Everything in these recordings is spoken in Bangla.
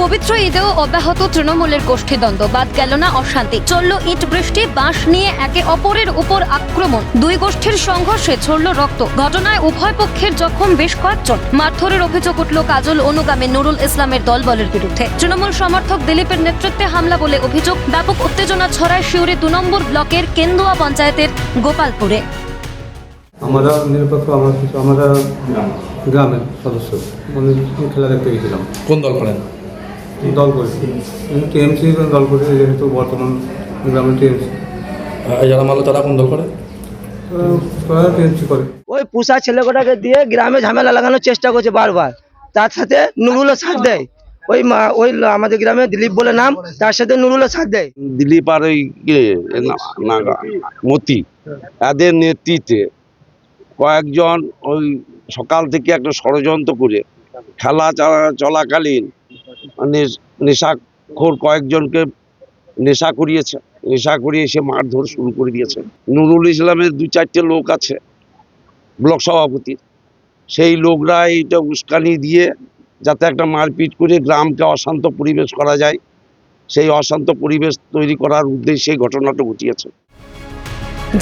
পবিত্র ঈদেও অব্যাহত তৃণমূলের গোষ্ঠীদ্বন্দ্ব, বাদ গেল না অশান্তি। চলল ইট বৃষ্টি, বাঁশ নিয়ে একে অপরের উপর আক্রমণ। দুই গোষ্ঠীর সংঘর্ষে ঝরল রক্ত। ঘটনায় উভয় পক্ষের জখম বেশ কয়েকজন। মারধরের অভিযোগ উঠল কাজল অনুগামী নুরুল ইসলামের দলবলের বিরুদ্ধে। তৃণমূল সমর্থক দিলীপের নেতৃত্বে হামলা বলে অভিযোগ। ব্যাপক উত্তেজনা ছড়ায় সিউড়ি 2 নম্বর ব্লকের কেন্দুয়া পঞ্চায়েতের গোপালপুরে। আমরা নিরপেক্ষ আমরা গ্রামের সদস্য মানে খেলা দেখতে গেছিলাম। কোন দল করেন? দল করেছি টিএমসি দল করেছি, যেহেতু বর্তমান গ্রামের টিএমসি। যারা মারলো তারা কোন দল করে? তারা টিএমসি করে। ওই পুষা ছেলেগুলোকে দিয়ে গ্রামে ঝামেলা লাগানোর চেষ্টা করছে বারবার। তার সাথে নুরুলও সাথ দেয়। ওই আমাদের গ্রামে দিলীপ বলে নাম, তার সাথে নুরুলও সাথ দেয়। দিলীপ আর ওই মতি এদের নেতৃত্বে কয়েকজন ওই সকাল থেকে একটা ষড়যন্ত্র করে খেলা চলাকালীন নেশাখোর কয়েকজনকে নেশা করিয়েছে। নেশা করিয়ে সে মারধর শুরু করে দিয়েছে। নুরুল ইসলামের 2-4টে লোক আছে ব্লক সভাপতির, সেই লোকরা এইটা উস্কানি দিয়ে যাতে একটা মারপিট করে গ্রামকে অশান্ত পরিবেশ করা যায়, সেই অশান্ত পরিবেশ তৈরি করার উদ্দেশ্যে ঘটনাটা ঘটিয়েছে।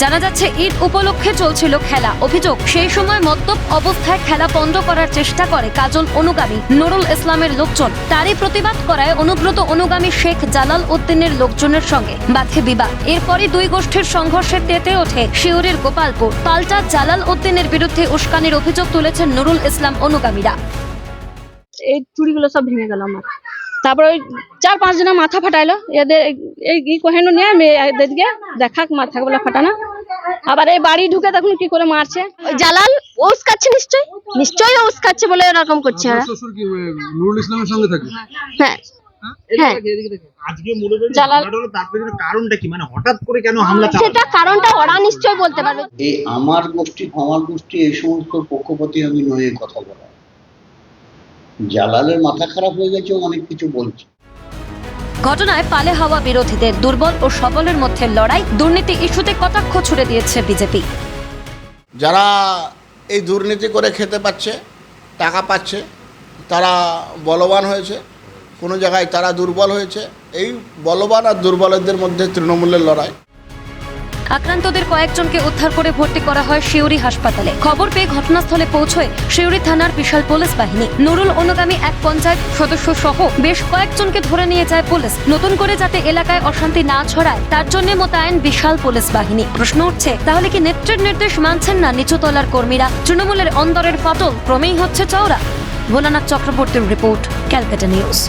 জানা যাচ্ছে ঈদ উপলক্ষে চলছিল খেলা। অভিযোগ, সেই সময় মদ্যপ অবস্থায় খেলা বন্ধ করার চেষ্টা করে কাজল অনুগামী নুরুল ইসলামের লোকজন। তারই প্রতিবাদ করায় অনুব্রত অনুগামী শেখ জালাল উদ্দিনের লোকজনের সঙ্গে বাধে বিবাদ। এরপরই দুই গোষ্ঠীর সংঘর্ষে তেতে ওঠে সিউড়ির গোপালপুর। পাল্টা জালাল উদ্দিনের বিরুদ্ধে উস্কানির অভিযোগ তুলেছেন নুরুল ইসলাম অনুগামীরা। এই চুড়িগুলো সব ভেঙে গেল আমার। তারপর ওই 4-5 জনের মাথা ফাটাইলো। এদের এই কোহেনু নিয়ে এদেরকে দেখাক মাথা গুলো ফাটানো। আবার এই বাড়ি ঢুকে দেখুন কি করে মারছে। ওই জালাল ও উস্কাচ্ছে, নিশ্চয়ই ও উস্কাচ্ছে বলে এরকম করছে। শ্বশুর কি নুরুল ইসলামের সঙ্গে থাকে? হ্যাঁ হ্যাঁ। আজকে মূলত তার পেছনে কারণটা কি, মানে হঠাৎ করে কেন হামলা চালালো? সেটা কারণটা ওরা নিশ্চয়ই বলতে পারবে। এই আমার গোষ্ঠী এই সমস্ত পক্ষপাতী আমি নয় কথা বলা। জালালের মাথা খারাপ হয়ে গেছে, অনেক কিছু বলছে। ঘটনায় পালে হাওয়া বিরোধীদের দুর্বল ও সবলের মধ্যে লড়াই। দুর্নীতি ইস্যুতে কটাক্ষ ছুড়ে দিয়েছে বিজেপি। যারা এই দুর্নীতি করে খেতে পাচ্ছে, টাকা পাচ্ছে, তারা বলবান হয়েছে, কোনো জায়গায় তারা দুর্বল হয়েছে। এই বলবান আর দুর্বলদের মধ্যে তৃণমূলের লড়াই। আক্রান্তদের কয়েকজনকে উদ্ধার করে ভর্তি করা হয় সিউড়ি হাসপাতালে। খবর পেয়ে ঘটনাস্থলে পৌঁছয় সিউড়ি থানার বিশাল পুলিশ বাহিনী। নুরুল অনুগামী এক পঞ্চায়েত সদস্য সহ বেশ কয়েকজনকে ধরে নিয়ে যায় পুলিশ। নতুন করে যাতে এলাকায় অশান্তি না ছড়ায় তার জন্য মোতায়েন বিশাল পুলিশ বাহিনী। প্রশ্ন উঠছে, তাহলে কি নেত্রের নির্দেশ মানছেন না নিচুতলার কর্মীরা? তৃণমূলের অন্দরের ফাটল ক্রমেই হচ্ছে চওড়া। ভোলানাথ চক্রবর্তীর রিপোর্ট, ক্যালকাটা নিউজ।